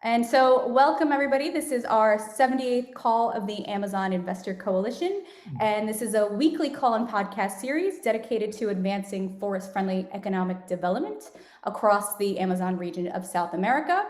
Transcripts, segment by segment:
And so welcome everybody. This is our 78th call of the Amazon Investor Coalition. And this is a weekly call and podcast series dedicated to advancing forest-friendly economic development across the Amazon region of South America.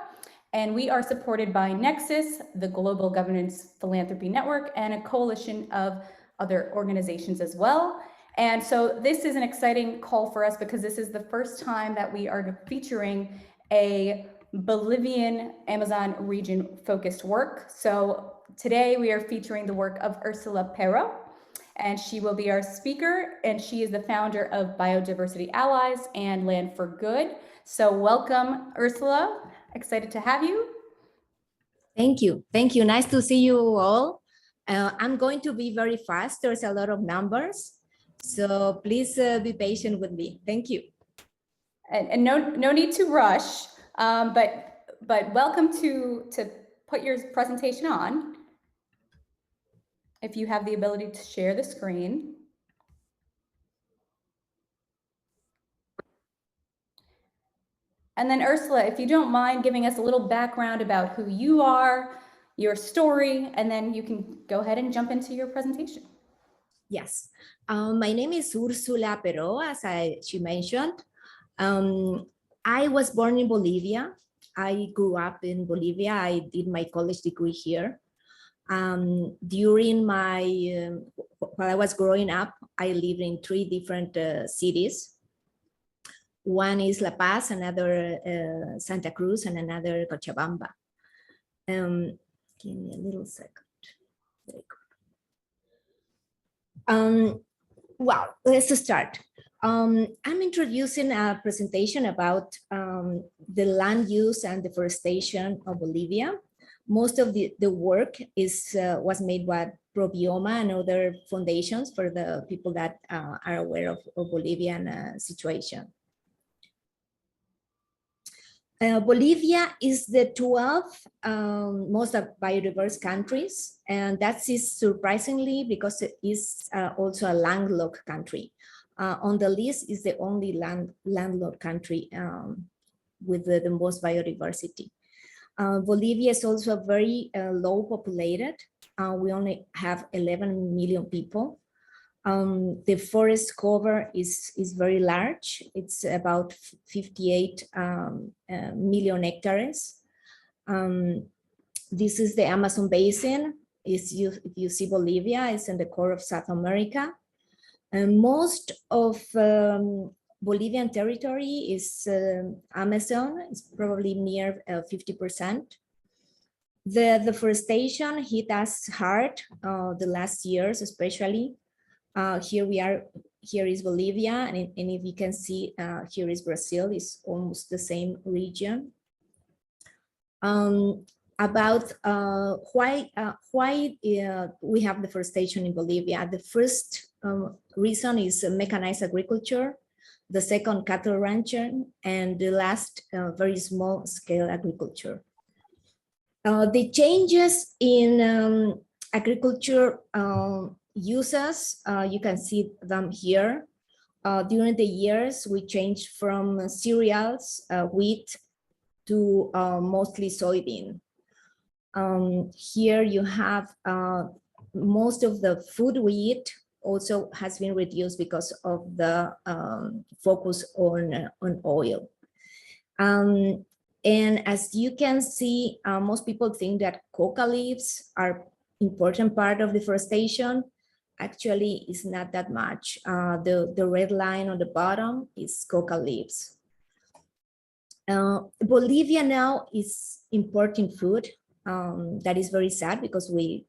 And we are supported by Nexus, the Global Governance Philanthropy Network, and a coalition of other organizations as well. And so this is an exciting call for us because this is the first time that we are featuring a Bolivian Amazon region focused work. So today we are featuring the work of Ursula Pero, and she will be our speaker, and she is the founder of Biodiversity Allies and Land for Good. So welcome, Ursula. Excited to have you. Thank you. Thank you. Nice to see you all. I'm going to be very fast. There's a lot of numbers, so please be patient with me. Thank you. And no need to rush. But welcome to put your presentation on. If you have the ability to share the screen. And then Ursula, if you don't mind giving us a little background about who you are, your story, and then you can go ahead and jump into your presentation. Yes, my name is Ursula Pero, as she mentioned. I was born in Bolivia. I grew up in Bolivia. I did my college degree here. During while I was growing up, I lived in 3 different cities. One is La Paz, another Santa Cruz, and another Cochabamba. Give me a little second. Very good. Well, let's start. I'm introducing a presentation about the land use and deforestation of Bolivia. Most of the work was made by Probioma and other foundations for the people that are aware of Bolivian situation. Bolivia is the 12th most biodiverse countries, and that is surprisingly because it is also a landlocked country. On the list is the only landlocked country with the most biodiversity. Bolivia is also very low populated. We only have 11 million people. The forest cover is very large. It's about 58 million hectares. This is the Amazon basin. If you see Bolivia, it's in the core of South America. And most of Bolivian territory is Amazon. It's probably near 50%. The deforestation hit us hard the last years, especially. Here is Bolivia, and if you can see, here is Brazil. It's almost the same region. About why we have deforestation in Bolivia. The first reason is mechanized agriculture, the second cattle ranching, and the last very small scale agriculture. The changes in agriculture uses, you can see them here. During the years, we changed from cereals, wheat, to mostly soybean. Here you have most of the food we eat also has been reduced because of the focus on oil. And as you can see, most people think that coca leaves are important part of deforestation. Actually, it's not that much. The red line on the bottom is coca leaves. Bolivia now is importing food. That is very sad because we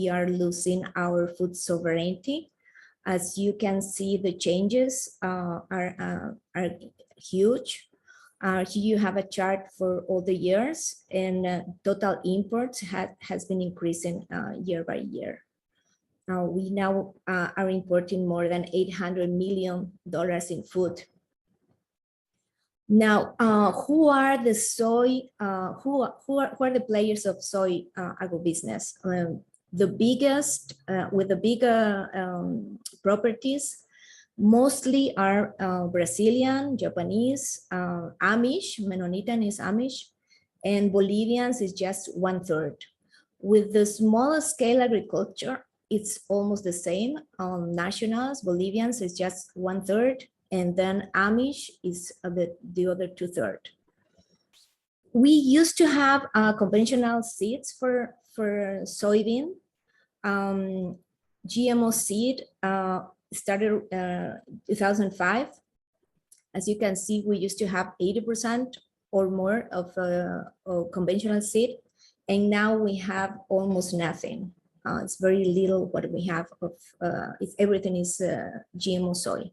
are losing our food sovereignty. As you can see, the changes are huge. Here you have a chart for all the years, and total imports has been increasing year by year. We now are importing more than $800 million in food. Now, who are the players of soy agribusiness? The biggest, with the bigger properties, mostly are Brazilian, Japanese, Amish, Mennonitan is Amish, and Bolivians is just 1/3. With the smaller scale agriculture, it's almost the same. Nationals, Bolivians is just 1/3, and then Amish is the other 2/3. We used to have conventional seeds for soybean. GMO seed started 2005. As you can see, we used to have 80% or more of conventional seed, and now we have almost nothing. It's very little what we have of, everything is GMO soy.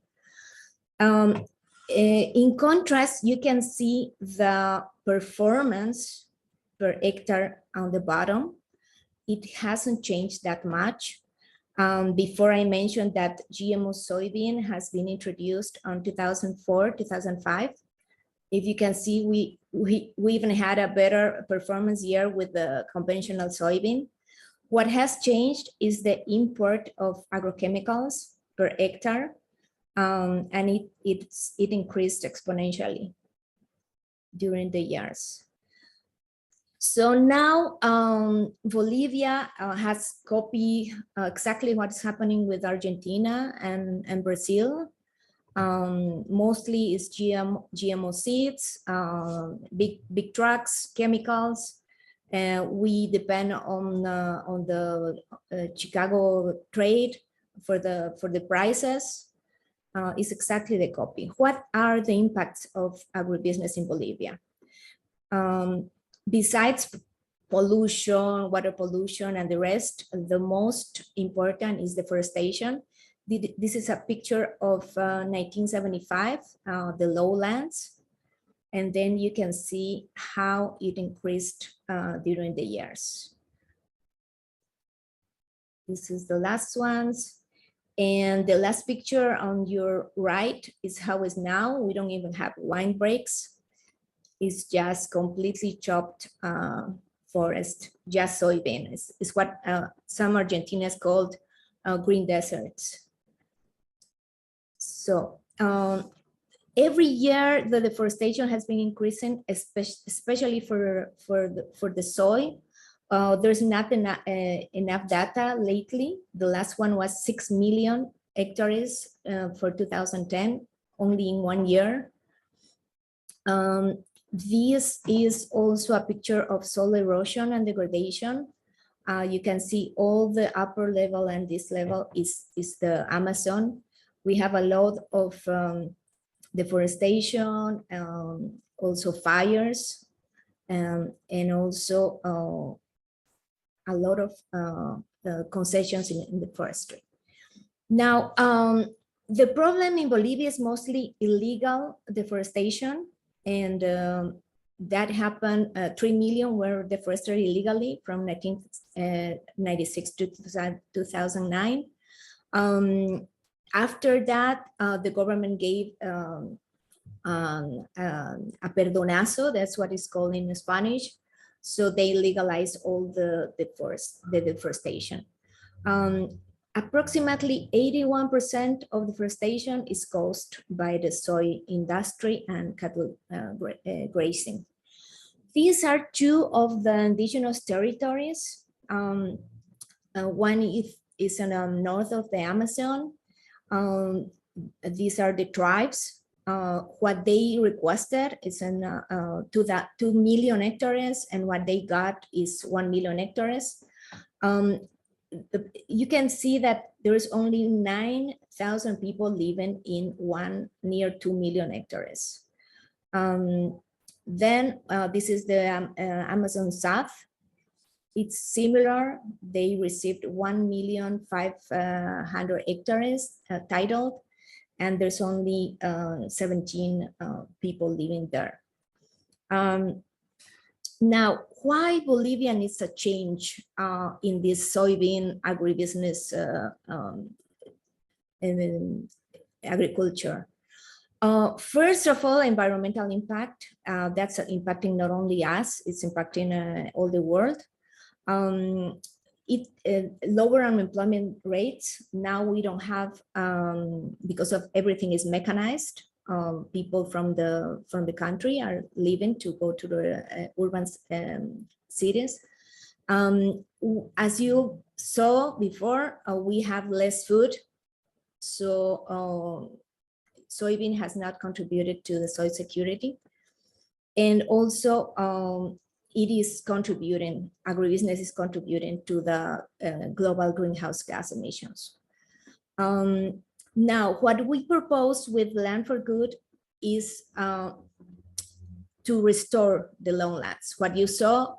In contrast, you can see the performance per hectare on the bottom. It hasn't changed that much. Before I mentioned that GMO soybean has been introduced on 2004, 2005. If you can see, we even had a better performance year with the conventional soybean. What has changed is the import of agrochemicals per hectare, and it increased exponentially during the years. So now Bolivia has copied exactly what's happening with Argentina and Brazil. Mostly is GMO seeds, big trucks, chemicals. We depend on the Chicago trade for the prices. Is exactly the copy. What are the impacts of agribusiness in Bolivia? Besides pollution, water pollution, and the rest, the most important is deforestation. This is a picture of 1975, the lowlands, and then you can see how it increased during the years. This is the last ones. And the last picture on your right is how it's now. We don't even have wine breaks. It's just completely chopped forest, just soybean. It's what some Argentinians called green deserts. So every year the deforestation has been increasing, especially for the soy. There's not enough data lately. The last one was 6 million hectares for 2010, only in 1 year. This is also a picture of soil erosion and degradation. You can see all the upper level, and this level is the Amazon. We have a lot of deforestation, also fires, and also a lot of concessions in the forestry. Now, the problem in Bolivia is mostly illegal deforestation, and that happened. 3 million were deforested illegally from 1996 to 2009. After that, the government gave a perdonazo, that's what it's called in Spanish. So they legalized all the deforestation. Approximately 81% of deforestation is caused by the soy industry and cattle grazing. These are two of the indigenous territories. One is in the north of the Amazon. These are the tribes. What they requested is 2 million hectares, and what they got is 1 million hectares. You can see that there is only 9,000 people living in near 2 million hectares. Then this is the Amazon South. It's similar. They received 1,500,000 hectares titled, and there's only 17 people living there. Now, why Bolivia needs a change in this soybean agribusiness agriculture? First of all, environmental impact. That's impacting not only us, it's impacting all the world. Lower unemployment rates. Now we don't have, because of everything is mechanized, people from the country are leaving to go to the urban cities. As you saw before, we have less food, so soybean has not contributed to the soil security, and also it is contributing, agribusiness is contributing to the global greenhouse gas emissions. Now, what we propose with Land for Good is to restore the lowlands. What you saw,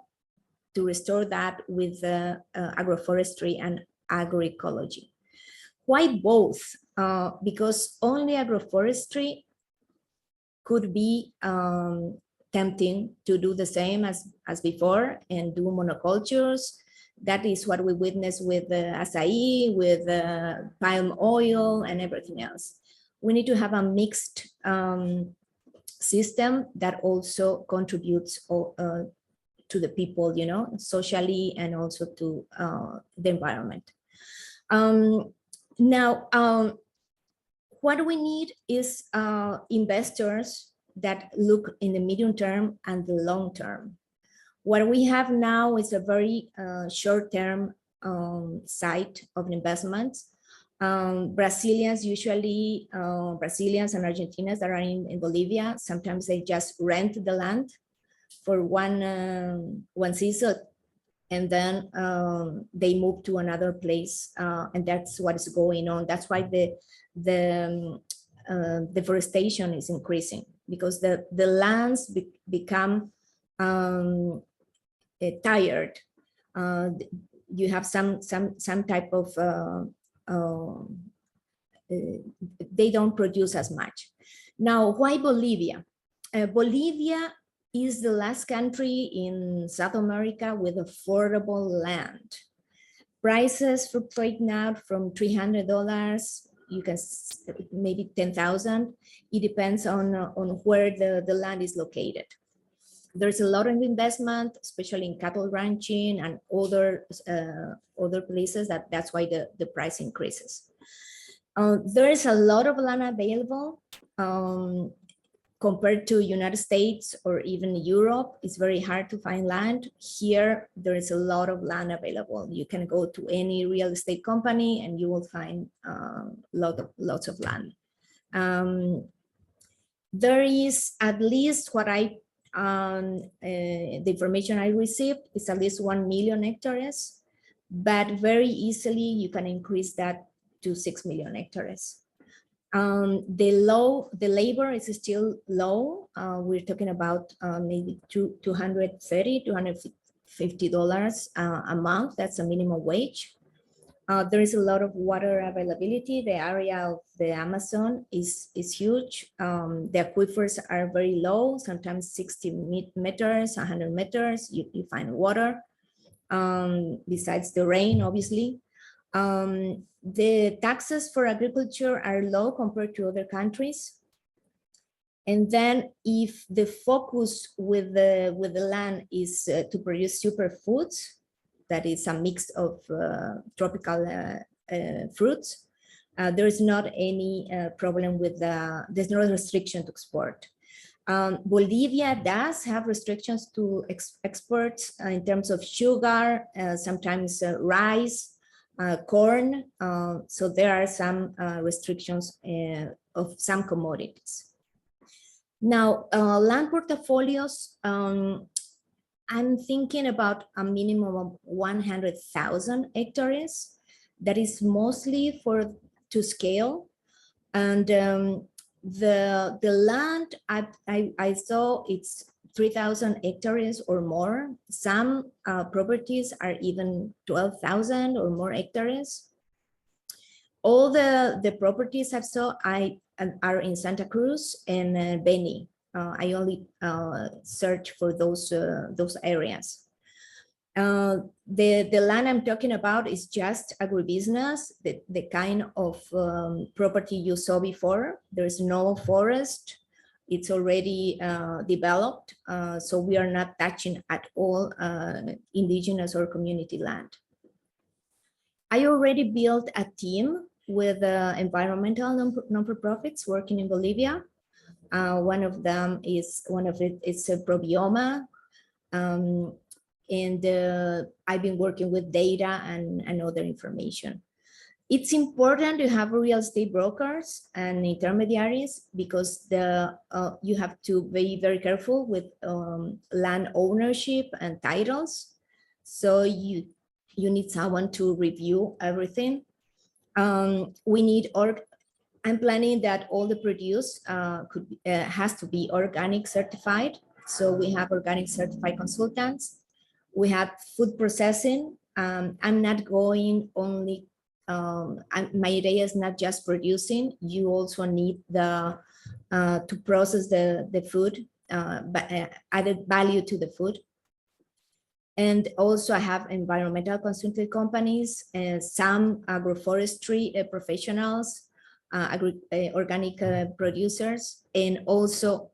to restore that with agroforestry and agroecology. Why both? Because only agroforestry could be tempting to do the same as before and do monocultures. That is what we witnessed with acai, with palm oil and everything else. We need to have a mixed system that also contributes to the people, you know, socially, and also to the environment. Now, what we need is investors that look in the medium term and the long term. What we have now is a very short-term site of investments. Brazilians usually, Brazilians and Argentinians that are in Bolivia, sometimes they just rent the land for one season, and then they move to another place, and that's what is going on. That's why the deforestation is increasing, because the lands become tired. You have some type of they don't produce as much. Now, why Bolivia? Bolivia is the last country in South America with affordable land. Prices fluctuate now from $300, you can maybe 10,000. It depends on where the land is located. There's a lot of investment, especially in cattle ranching and other places. That's why the price increases. There is a lot of land available. Compared to United States or even Europe, it's very hard to find land. Here, there is a lot of land available. You can go to any real estate company and you will find lots of land. There is at least the information I received is at least 1 million hectares, but very easily you can increase that to 6 million hectares. The labor is still low. We're talking about maybe $230, $250 a month. That's a minimum wage. There is a lot of water availability. The area of the Amazon is huge. The aquifers are very low, sometimes 60 meters, 100 meters, you find water, besides the rain, obviously. The taxes for agriculture are low compared to other countries. And then if the focus with the land is to produce superfoods, that is a mix of tropical fruits, there's not any problem with there's no restriction to export. Bolivia does have restrictions to exports in terms of sugar, sometimes rice, corn, so there are some restrictions of some commodities. Now, land portfolios, I'm thinking about a minimum of 100,000 hectares. That is mostly to scale, and the land I saw it's 3,000 hectares or more. Some properties are even 12,000 or more hectares. All the properties I saw are in Santa Cruz and Beni. I only search for those areas. The land I'm talking about is just agribusiness, the kind of property you saw before. There's no forest. It's already developed, so we are not touching at all indigenous or community land. I already built a team with environmental non-profits working in Bolivia. One of them is it's a probioma. And I've been working with data and other information. It's important to have real estate brokers and intermediaries because you have to be very careful with land ownership and titles. So you need someone to review everything. We need I'm planning that all the produce has to be organic certified. So we have organic certified consultants. We have food processing. I'm not going only, my idea is not just producing. You also need to process the food, but added value to the food. And also I have environmental consulting companies, some agroforestry professionals, organic producers, and also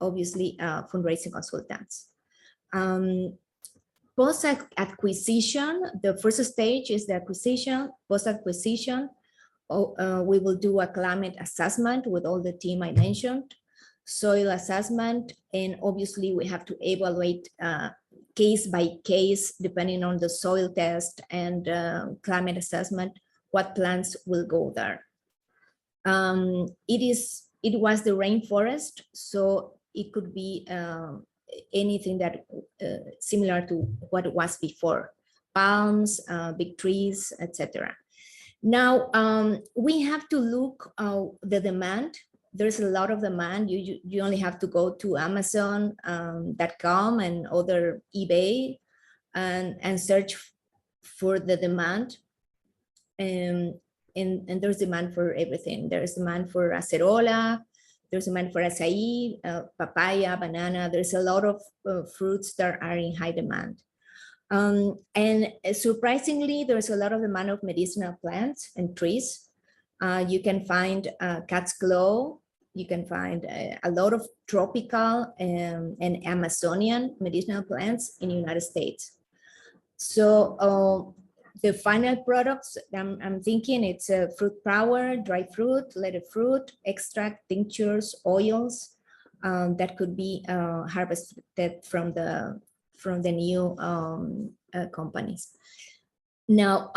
obviously fundraising consultants. Post-acquisition, the first stage is the acquisition. Post-acquisition, we will do a climate assessment with all the team I mentioned, soil assessment, and obviously we have to evaluate case by case, depending on the soil test and climate assessment, what plants will go there. It was the rainforest, so it could be anything that similar to what it was before, palms, big trees, etc. Now we have to look the demand. There's a lot of demand. You only have to go to Amazon.com and other eBay and search for the demand. And there's demand for everything. There's demand for acerola, there's demand for acai, papaya, banana. There's a lot of fruits that are in high demand. And surprisingly, there's a lot of demand of medicinal plants and trees. You can find cat's claw. You can find a lot of tropical and Amazonian medicinal plants in the United States. So the final products, I'm thinking it's fruit power, dry fruit, leaded fruit, extract, tinctures, oils that could be harvested from the new companies. Now,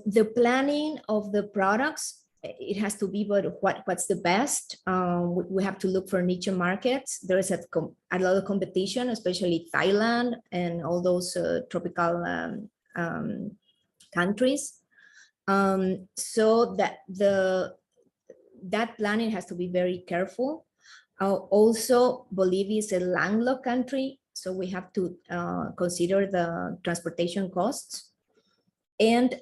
the planning of the products, it has to be what's the best. We have to look for niche markets. There is a lot of competition, especially Thailand and all those tropical countries. So that planning has to be very careful. Also, Bolivia is a landlocked country, so we have to consider the transportation costs. And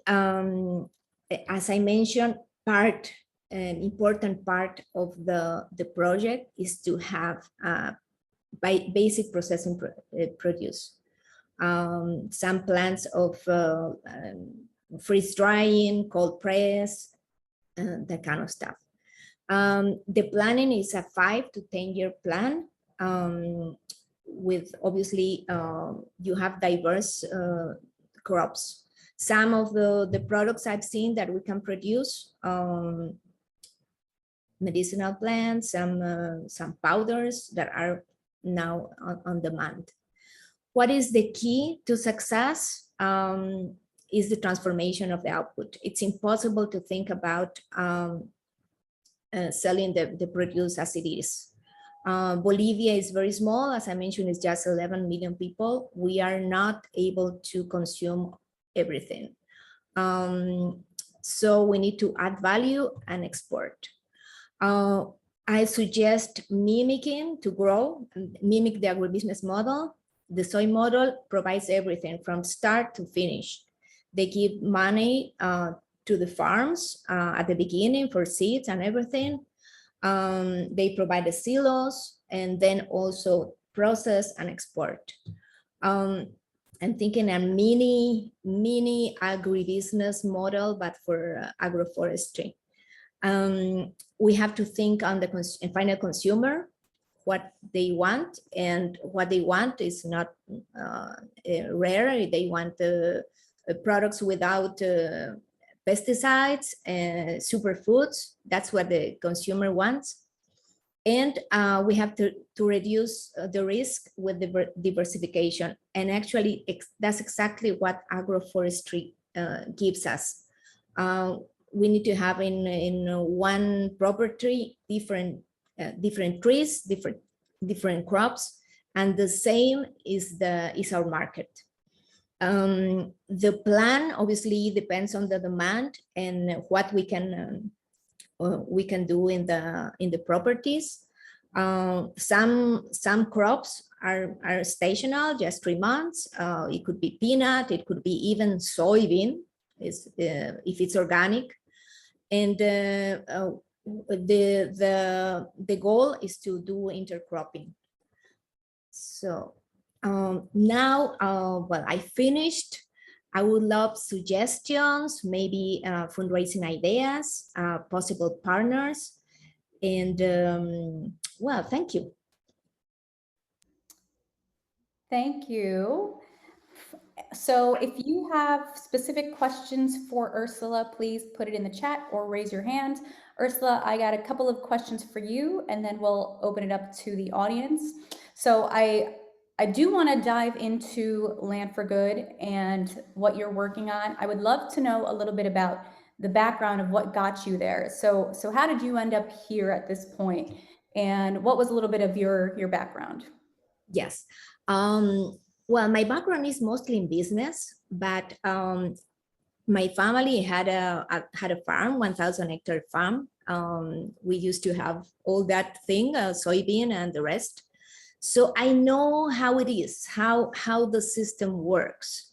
as I mentioned, an important part of the project is to have basic processing produce. Some plants of freeze drying, cold press, that kind of stuff. The planning is a 5 to 10 year plan. With obviously you have diverse crops. Some of the products I've seen that we can produce, medicinal plants, some powders that are now on demand. What is the key to success? Is the transformation of the output. It's impossible to think about selling the produce as it is. Bolivia is very small, as I mentioned, it's just 11 million people. We are not able to consume everything. So we need to add value and export. I suggest mimicking to grow, mimic the agribusiness model. The soy model provides everything from start to finish. They give money to the farms at the beginning for seeds and everything. They provide the silos and then also process and export. I'm thinking a mini agribusiness model, but for agroforestry. We have to think on the final consumer, what they want, and what they want is not rare. They want products without pesticides, superfoods. That's what the consumer wants. And we have to reduce the risk with diversification. And actually, that's exactly what agroforestry gives us. We need to have in one property different trees, different crops, and the same is our market. The plan obviously depends on the demand and what we can do in the properties. Some crops are seasonal, just 3 months. It could be peanut, it could be even soybean, if it's organic. And the goal is to do intercropping. So now, well, I finished. I would love suggestions, maybe fundraising ideas, possible partners, and well, thank you. Thank you. So if you have specific questions for Ursula, please put it in the chat or raise your hand. Ursula, I got a couple of questions for you, and then we'll open it up to the audience. So I do want to dive into Land for Good and what you're working on. I would love to know a little bit about the background of what got you there. So how did you end up here at this point? And what was a little bit of your background? Yes. Well, my background is mostly in business, but my family had a farm, 1,000-hectare farm. We used to have all that thing, soybean and the rest. So I know how it is, how the system works.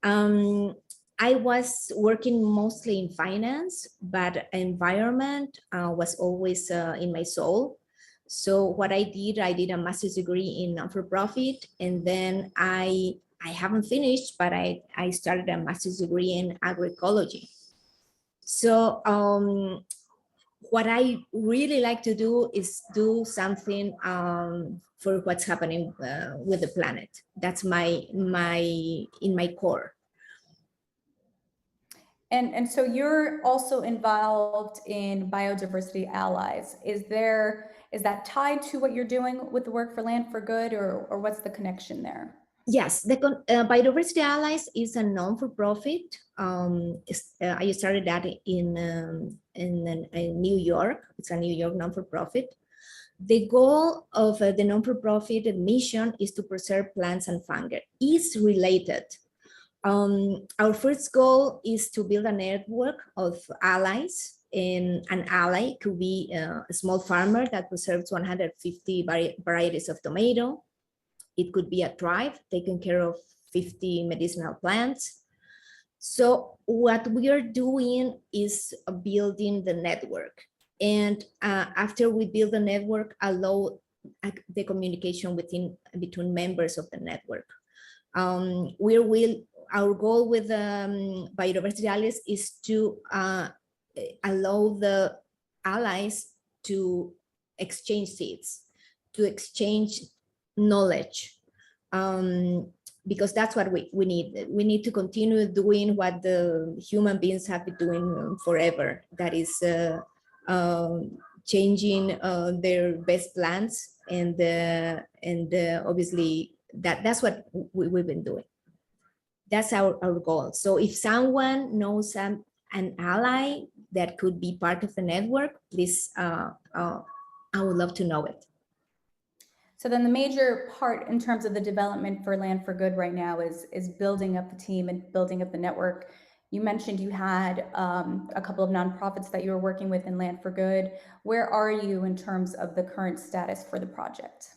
I was working mostly in finance, but environment was always in my soul. So what I did a master's degree in non-for-profit, and then I haven't finished, but I started a master's degree in agroecology. So what I really like to do is do something for what's happening with the planet. That's in my core. And so you're also involved in Biodiversity Allies. Is that tied to what you're doing with the work for Land for Good, or what's the connection there? Yes, the Biodiversity Allies is a non-for-profit. I started that in New York. It's a New York non-for-profit. The goal of the non-for-profit mission is to preserve plants and fungi. It's related. Our first goal is to build a network of allies. And an ally could be a small farmer that preserves 150 varieties of tomato. It could be a tribe taking care of 50 medicinal plants. So what we are doing is building the network. And after we build the network, allow the communication between members of the network. Our goal with Biodiversity Allies is to allow the allies to exchange seeds, to exchange knowledge, because that's what we need. We need to continue doing what the human beings have been doing forever. That is changing their best plans, and obviously that's what we've been doing. That's our goal. So if someone knows an ally that could be part of the network, please, I would love to know it. So then the major part in terms of the development for Land for Good right now is building up the team and building up the network. You mentioned you had a couple of nonprofits that you were working with in Land for Good. Where are you in terms of the current status for the project?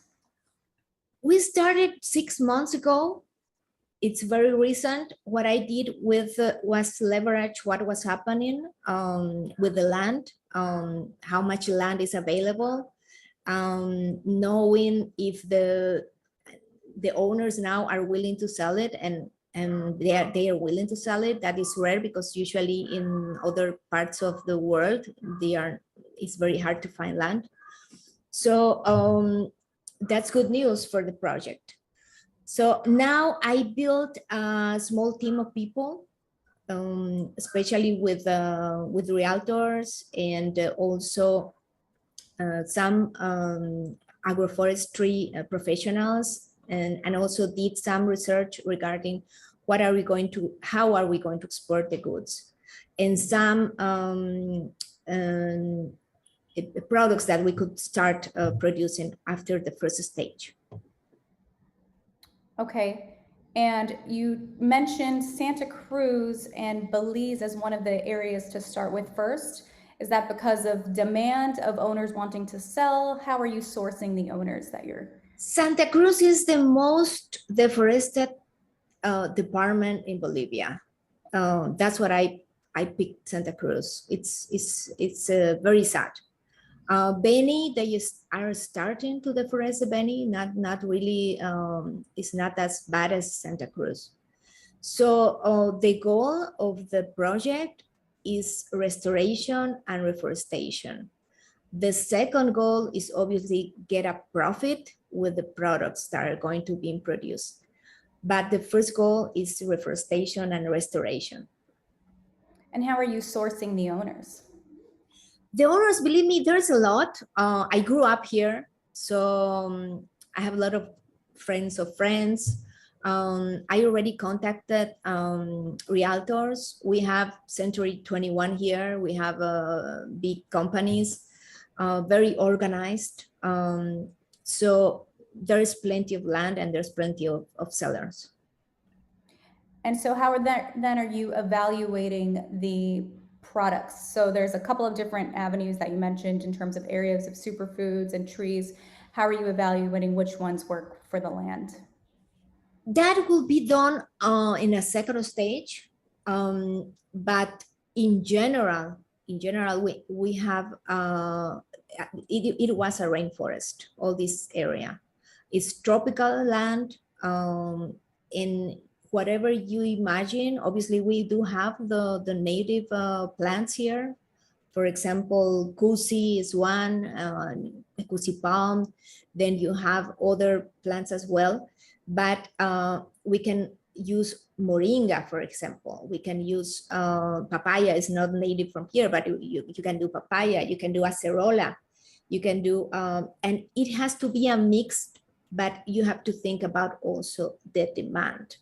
We started 6 months ago. It's very recent. What I did was leverage what was happening with the land, how much land is available, knowing if the owners now are willing to sell it, and they are willing to sell it. That is rare, because usually in other parts of the world it's very hard to find land. So that's good news for the project. So now I built a small team of people, especially with realtors, and also some agroforestry professionals, and also did some research regarding how are we going to export the goods, and some products that we could start producing after the first stage. Okay. And you mentioned Santa Cruz and Belize as one of the areas to start with first. Is that because of demand of owners wanting to sell? How are you sourcing the owners that you're? Santa Cruz is the most deforested department in Bolivia. That's what I picked Santa Cruz. It's very sad. Beni, they are starting to deforest the Beni, not really, it's not as bad as Santa Cruz. So the goal of the project is restoration and reforestation. The second goal is obviously get a profit with the products that are going to be produced. But the first goal is reforestation and restoration. And how are you sourcing the owners? The owners, believe me, there's a lot. I grew up here, so I have a lot of friends of friends. I already contacted realtors. We have Century 21 here. We have big companies, very organized. So there is plenty of land and there's plenty of sellers. And so how are then are you evaluating the products? So there's a couple of different avenues that you mentioned in terms of areas of superfoods and trees. How are you evaluating which ones work for the land? That will be done in a second stage, but in general, we have it was a rainforest. All this area, it's tropical land. In whatever you imagine, obviously we do have the native plants here. For example, kusi is one, kusi palm. Then you have other plants as well. But we can use moringa, for example. We can use papaya. Is not native from here, but you can do papaya. You can do acerola. You can do, and it has to be a mix, but you have to think about also the demand,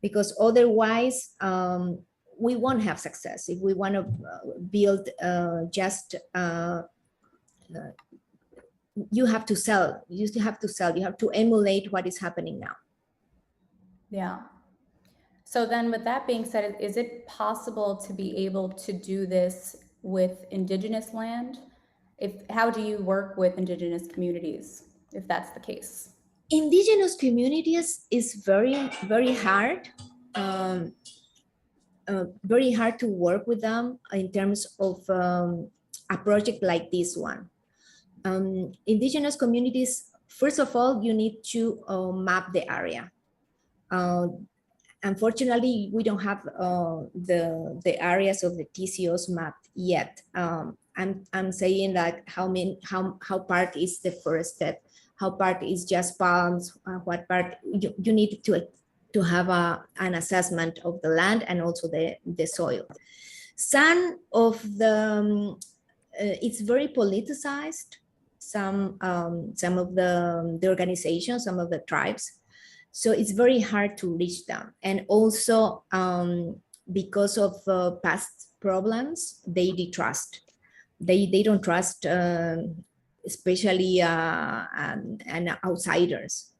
because otherwise we won't have success. If we want to build you have to sell. You have to sell. You have to emulate what is happening now. Yeah. So then with that being said, is it possible to be able to do this with indigenous land? How do you work with indigenous communities if that's the case? Indigenous communities is very, very hard. Very hard to work with them in terms of a project like this one. Indigenous communities, first of all, you need to map the area. Unfortunately, we don't have the areas of the TCOs mapped yet. I'm saying that how part is deforested, how part is just palms, what part you need to have an assessment of the land and also the soil. Some of the it's very politicized. Some of the organizations, some of the tribes. So it's very hard to reach them. And also because of past problems, they distrust. They don't trust, especially and outsiders.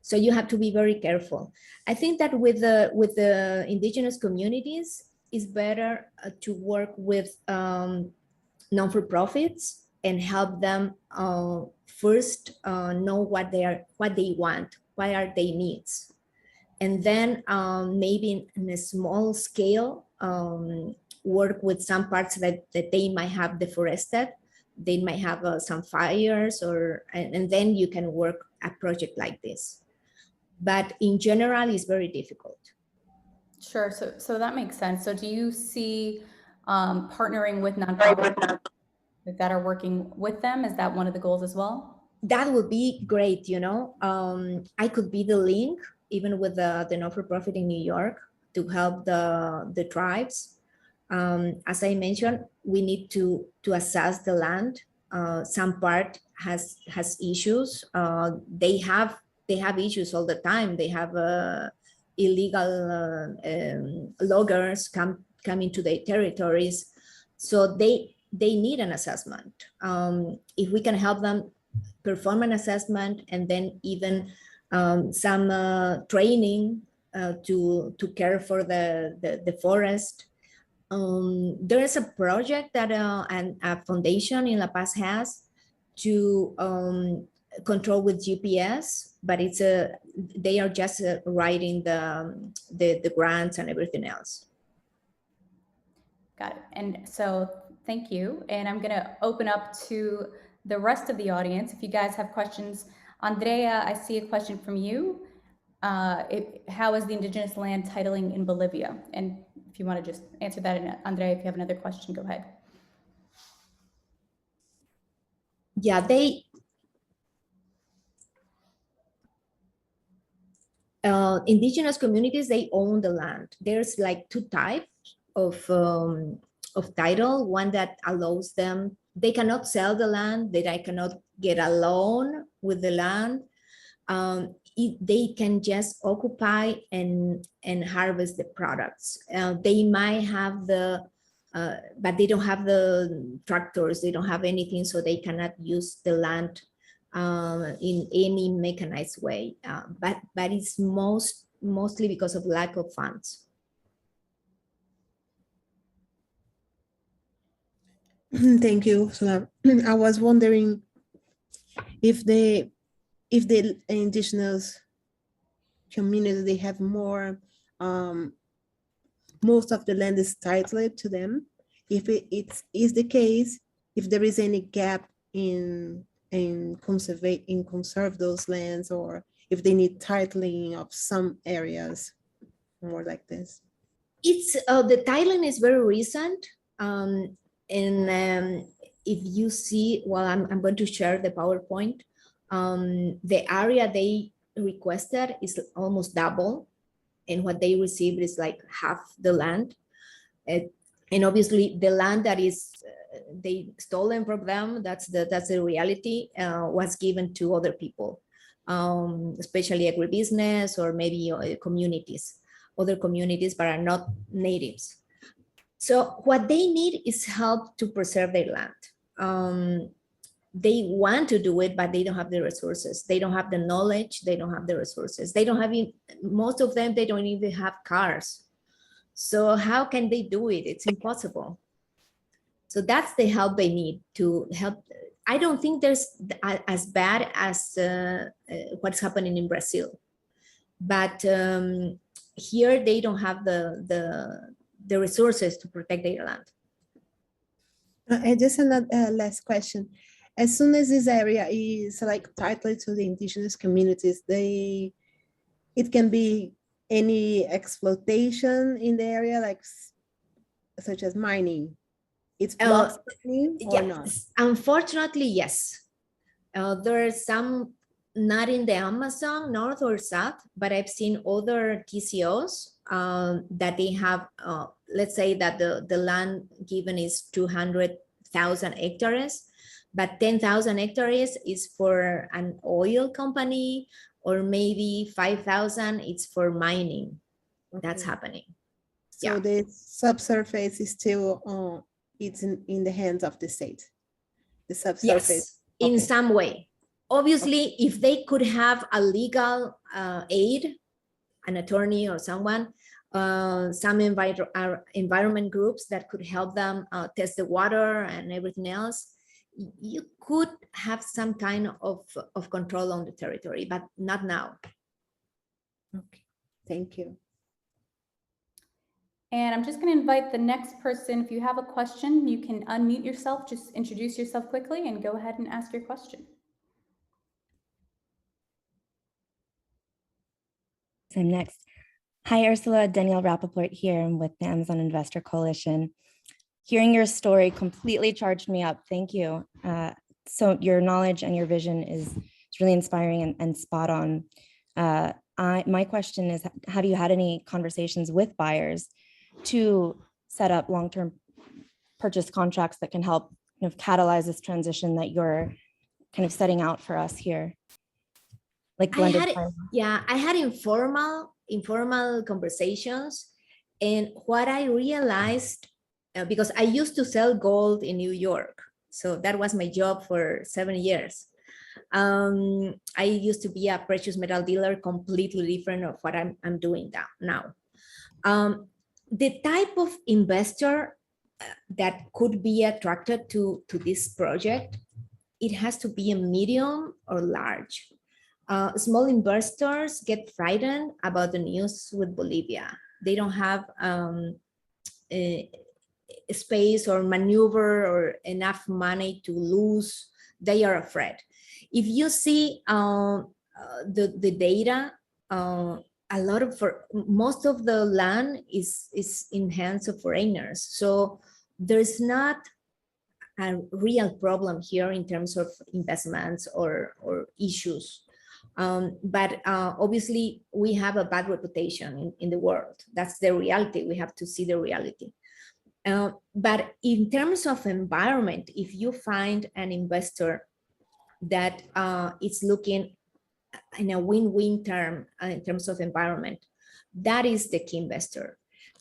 So you have to be very careful. I think that with the indigenous communities, it's better to work with non-for-profits and help them first know what they want, what are their needs, and then maybe in a small scale work with some parts that they might have deforested. They might have some fires, and then you can work a project like this. But in general, it's very difficult. Sure. So that makes sense. So do you see partnering with nonprofits that are working with them? Is that one of the goals as well? That would be great. I could be the link even with the not-for-profit in New York to help the tribes. As I mentioned, we need to assess the land. some part has issues. They have issues all the time. They have illegal loggers come into their territories, so they need an assessment. If we can help them perform an assessment and then even some training to care for the forest. There is a project that a foundation in La Paz has to control with GPS, but it's they are just writing the grants and everything else. Got it. And so thank you. And I'm going to open up to the rest of the audience. If you guys have questions, Andrea, I see a question from you. How is the indigenous land titling in Bolivia? And if you want to just answer that, and Andrea, if you have another question, go ahead. Yeah, indigenous communities, they own the land. There's like two types of title. One that allows them, they cannot sell the land, they cannot get a loan with the land. They can just occupy and harvest the products. They might have but they don't have the tractors, they don't have anything, so they cannot use the land in any mechanized way. But it's mostly because of lack of funds. Thank you. So I was wondering if the indigenous community, they have more, most of the land is titled to them. If it is the case, if there is any gap in conserve those lands, or if they need titling of some areas, more like this. It's the titling is very recent. If you see, well, I'm going to share the PowerPoint. The area they requested is almost double, and what they received is like half the land. And obviously the land that is they stolen from them, that's the reality, was given to other people, especially agribusiness or maybe other communities, but are not natives. So what they need is help to preserve their land. They want to do it, but they don't have the resources. They don't have the knowledge. They don't have the resources. They don't have, most of them, they don't even have cars. So how can they do it? It's impossible. So that's the help they need to help. I don't think there's as bad as what's happening in Brazil, but here they don't have the resources to protect their land. And just another last question. As soon as this area is like titled to the indigenous communities, it can be any exploitation in the area, like such as mining. It's blocked mining or not? Unfortunately, yes. There are some, not in the Amazon, north or south, but I've seen other TCOs that they have, let's say that the land given is 200,000 hectares, but 10,000 hectares is for an oil company, or maybe 5,000 it's for mining. Okay. That's happening. So yeah. The subsurface is still it's in the hands of the state. The subsurface. Yes, okay. In some way. Obviously, okay. If they could have a legal aid, an attorney or someone, some environment groups that could help them test the water and everything else, you could have some kind of control on the territory, but not now. Okay, thank you. And I'm just going to invite the next person. If you have a question, you can unmute yourself, just introduce yourself quickly and go ahead and ask your question. So I'm next. Hi, Ursula. Danielle Rappaport here. I'm with the Amazon Investor Coalition. Hearing your story completely charged me up. Thank you. So your knowledge and your vision is really inspiring and spot on. My question is, have you had any conversations with buyers to set up long-term purchase contracts that can help kind of catalyze this transition that you're kind of setting out for us here? Like blended farming. Yeah, I had informal conversations, and what I realized, because I used to sell gold in New York, so that was my job for 7 years. I used to be a precious metal dealer, completely different of what I'm doing now. The type of investor that could be attracted to this project, it has to be a medium or large. Small investors get frightened about the news with Bolivia. They don't have a space or maneuver or enough money to lose. They are afraid. If you see the data, most of the land is in hands of foreigners. So there's not a real problem here in terms of investments or issues. But obviously we have a bad reputation in the world. That's the reality. We have to see the reality. But in terms of environment, if you find an investor that is looking in a win-win term in terms of environment, that is the key investor.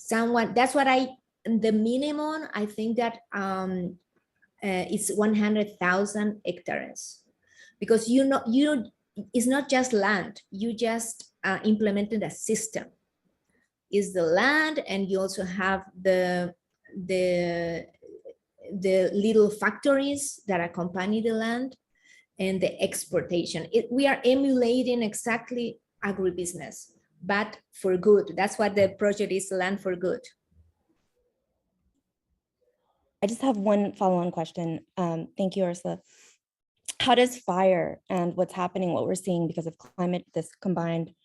That's what the minimum, I think that is 100,000 hectares, because it's not just land, you just implemented a system. Is the land, and you also have the little factories that accompany the land, and the exportation. We are emulating exactly agribusiness, but for good. That's what the project is, land for good. I just have one follow-on question. Thank you, Ursula. How does fire and what's happening, what we're seeing because of climate, this combined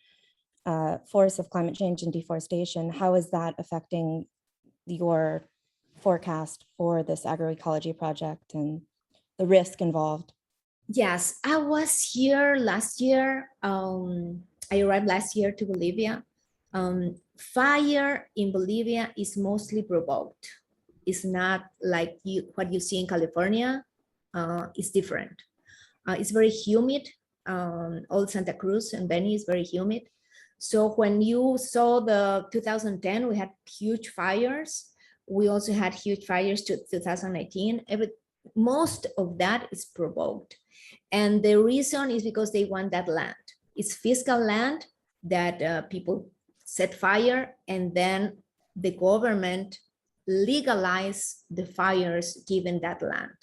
force of climate change and deforestation, how is that affecting your forecast for this agroecology project and the risk involved? Yes, I was here last year. I arrived last year to Bolivia. Fire in Bolivia is mostly provoked. It's not like what you see in California. It's different. It's very humid. All Santa Cruz and Beni is very humid. So when you saw the 2010, we had huge fires. We also had huge fires to 2019. Most of that is provoked. And the reason is because they want that land. It's fiscal land that people set fire, and then the government legalize the fires given that land.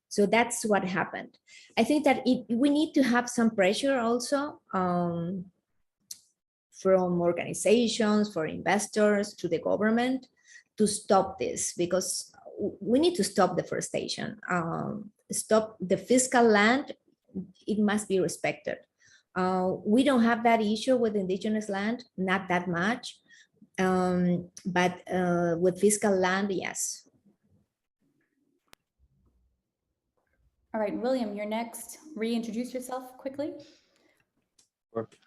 So that's what happened. I think that we need to have some pressure also from organizations, for investors, to the government to stop this, because we need to stop deforestation. Stop the fiscal land, it must be respected. We don't have that issue with indigenous land, not that much, but with fiscal land, yes. All right, William, you're next. Reintroduce yourself quickly.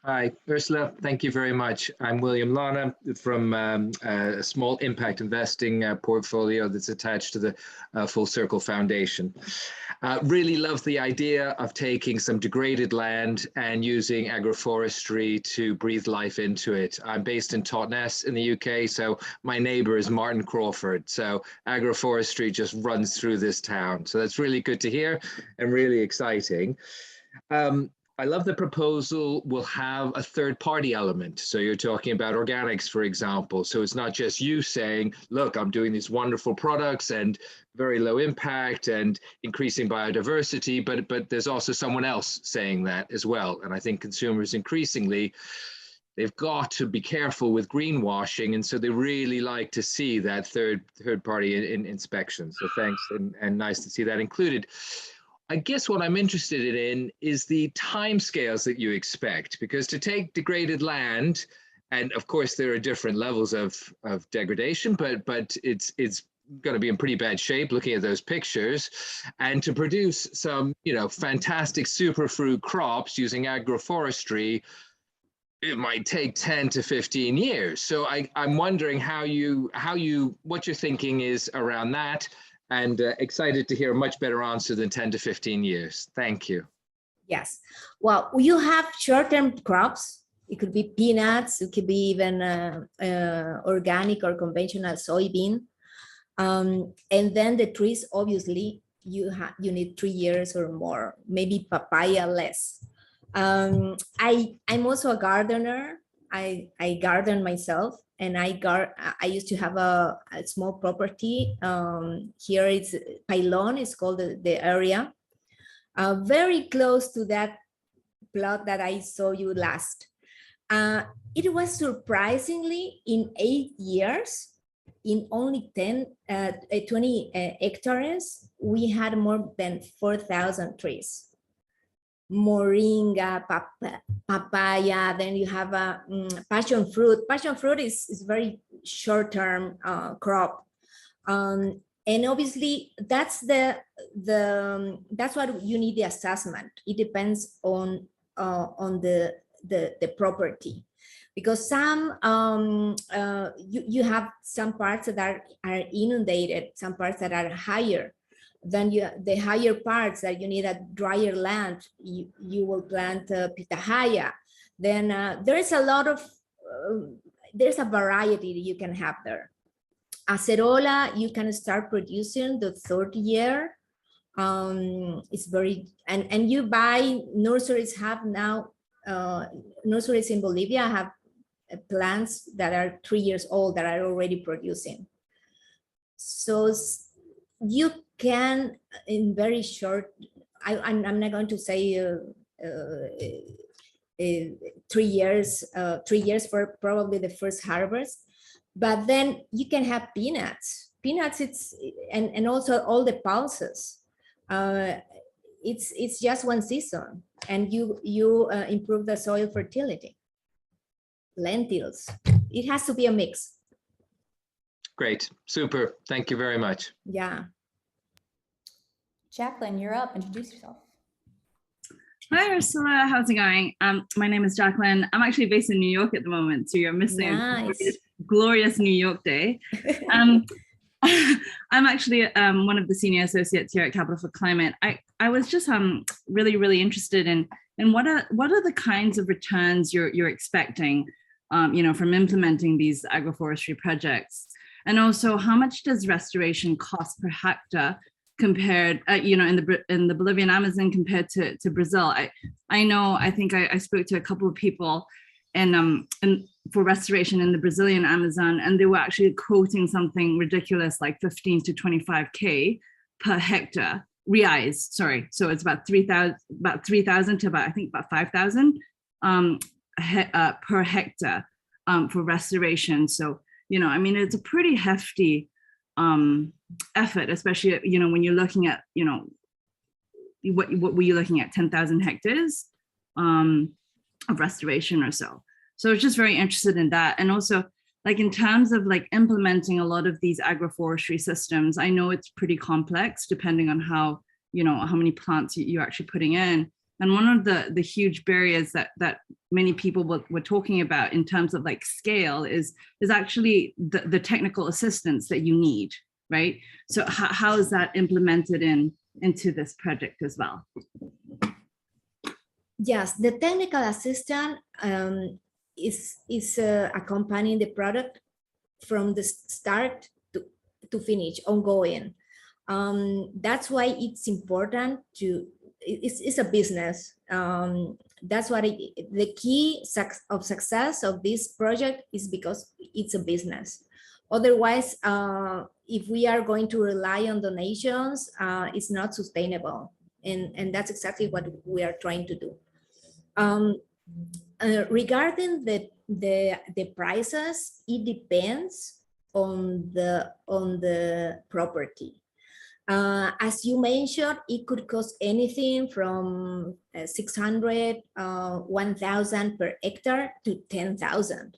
Hi, Ursula. Thank you very much. I'm William Lana from a small impact investing portfolio that's attached to the Full Circle Foundation. Really love the idea of taking some degraded land and using agroforestry to breathe life into it. I'm based in Totnes in the UK, so my neighbor is Martin Crawford. So agroforestry just runs through this town. So that's really good to hear and really exciting. I love the proposal will have a third-party element. So you're talking about organics, for example. So it's not just you saying, look, I'm doing these wonderful products and very low impact and increasing biodiversity, but there's also someone else saying that as well. And I think consumers increasingly, they've got to be careful with greenwashing. And so they really like to see that third-party inspection. So thanks, and nice to see that included. I guess what I'm interested in is the timescales that you expect, because to take degraded land, and of course there are different levels of degradation, but it's going to be in pretty bad shape looking at those pictures, and to produce some fantastic superfruit crops using agroforestry, it might take 10 to 15 years. So I'm wondering what your thinking is around that. and excited to hear a much better answer than 10 to 15 years. Thank you. Yes. Well, you have short-term crops. It could be peanuts. It could be even organic or conventional soybean. And then the trees, obviously, you need 3 years or more, maybe papaya less. I'm also a gardener. I garden myself, and I used to have a small property. Here it's Pailon, it's called the area. Very close to that plot that I saw you last. It was surprisingly in 8 years, in only 20 hectares, we had more than 4,000 trees. Moringa, papaya, then you have a passion fruit. Passion fruit is very short-term crop. And obviously that's that's what you need the assessment. It depends on the property, because some you have some parts that are inundated, some parts that are higher. Then the higher parts that you need a drier land, you will plant pitahaya. Then there's a lot of there's a variety that you can have there. Acerola, you can start producing the 3rd year. It's very, and you buy, nurseries have now, nurseries in Bolivia have plants that are 3 years old that are already producing. So you can, in very short, I'm not going to say 3 years, 3 years for probably the first harvest. But then you can have peanuts. Peanuts, and also all the pulses. It's just one season, and you improve the soil fertility. Lentils, it has to be a mix. Great, super. Thank you very much. Yeah. Jacqueline, you're up. Introduce yourself. Hi, Ursula. How's it going? My name is Jacqueline. I'm actually based in New York at the moment, so you're missing Nice. a glorious New York day. I'm actually one of the senior associates here at Capital for Climate. I was just really interested in what are the kinds of returns you're expecting, from implementing these agroforestry projects, and also how much does restoration cost per hectare compared, in the Bolivian Amazon compared to Brazil. I think I spoke to a couple of people and for restoration in the Brazilian Amazon, and they were actually quoting something ridiculous like 15 to 25K per hectare, reais, sorry. So it's about 3,000 to about 5,000 per hectare for restoration. So, it's a pretty hefty effort, especially, when you're looking at, what were you looking at, 10,000 hectares of restoration or so. So I was just very interested in that. And also, like, in terms of like implementing a lot of these agroforestry systems, I know it's pretty complex depending on how many plants you're actually putting in. And one of the huge barriers that many people were talking about in terms of like scale is actually the technical assistance that you need, right? So how is that implemented into this project as well? Yes, the technical assistant is accompanying the product from the start to finish, ongoing. That's why it's important it's a business. That's what the key of success of this project is, because it's a business. Otherwise, if we are going to rely on donations, it's not sustainable. And that's exactly what we are trying to do. Regarding the prices, it depends on the property. As you mentioned, it could cost anything from 600, 1,000 per hectare to 10,000.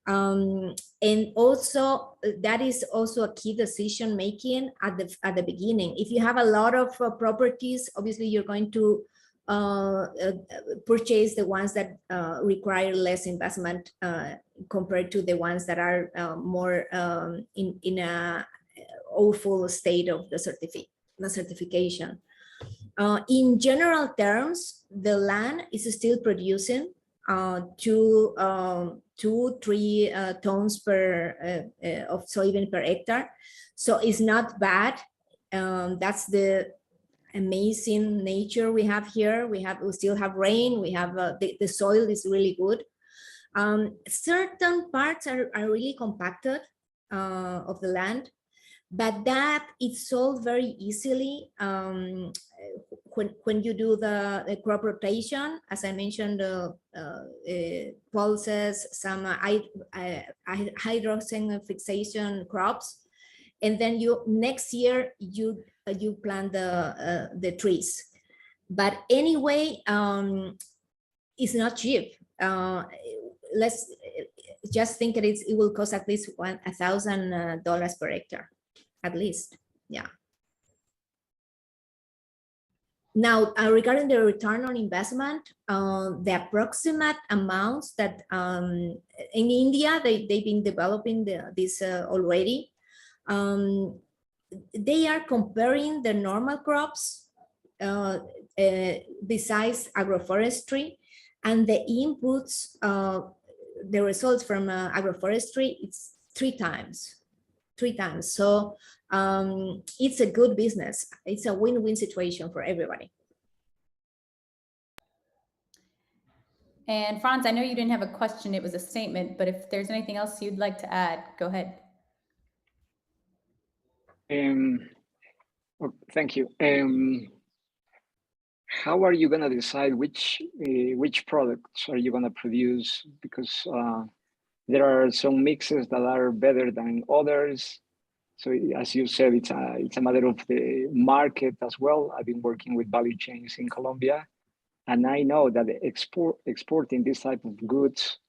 And also that is also a key decision making at the beginning. If you have a lot of properties, obviously you're going to purchase the ones that require less investment compared to the ones that are more in a awful state of the certification. In general terms, the land is still producing 2-3 tons of soybean per hectare. So it's not bad. That's the amazing nature we have here. We still have rain. We have the soil is really good. Certain parts are really compacted of the land, but that is solved very easily when you do the crop rotation. As I mentioned, pulses, some hydroxine fixation crops, and then next year you plant the trees. But anyway, it's not cheap. Let's just think it will cost at least $1,000 per hectare, at least. Yeah. Now, regarding the return on investment, the approximate amounts that in India, they've been developing this already. They are comparing the normal crops besides agroforestry, and the inputs, the results from agroforestry, it's 3 times. So it's a good business. It's a win-win situation for everybody. And Franz, I know you didn't have a question, it was a statement, but if there's anything else you'd like to add, go ahead. Thank you. How are you going to decide which products are you going to produce? Because there are some mixes that are better than others. So as you said, it's a matter of the market as well. I've been working with value chains in Colombia, and I know that exporting this type of goods,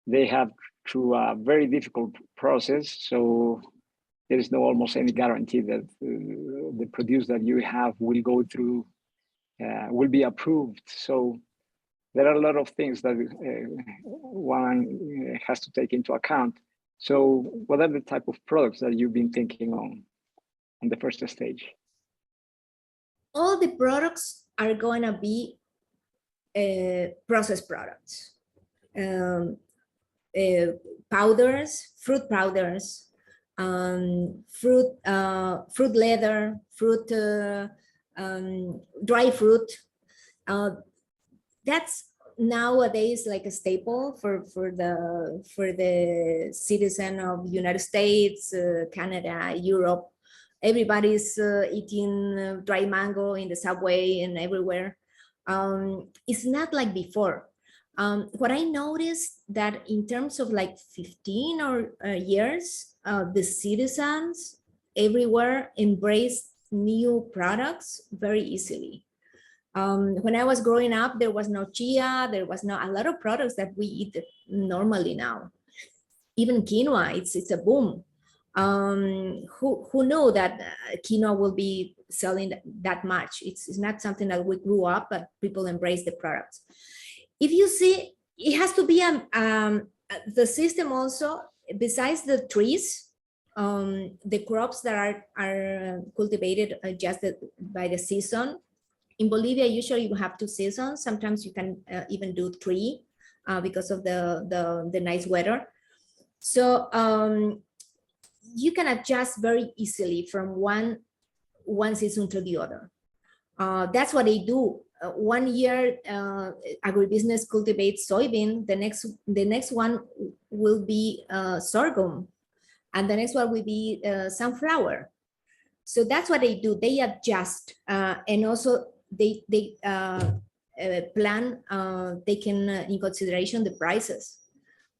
they have through a very difficult process. So there is no almost any guarantee that the produce that you have will go through, will be approved. So there are a lot of things that one has to take into account. So what are the type of products that you've been thinking on the first stage? All the products are going to be processed products, powders, fruit powders, fruit leather, fruit, dry fruit. That's nowadays like a staple for the citizen of United States, Canada, Europe. Everybody's eating dry mango in the subway and everywhere. It's not like before. What I noticed that in terms of like 15 years, the citizens everywhere embrace new products very easily. When I was growing up, there was no chia, there was not a lot of products that we eat normally now. Even quinoa, it's a boom. Who knew that quinoa will be selling that much? It's not something that we grew up, but people embrace the products. If you see, it has to be the system also, besides the trees, the crops that are cultivated just by the season. In Bolivia, usually you have 2 seasons. Sometimes you can even do 3 because of the nice weather. So you can adjust very easily from one season to the other. That's what they do. 1 year, agribusiness cultivates soybean. The next one will be sorghum, and the next one will be sunflower. So that's what they do. They adjust, and also they plan taking in consideration the prices.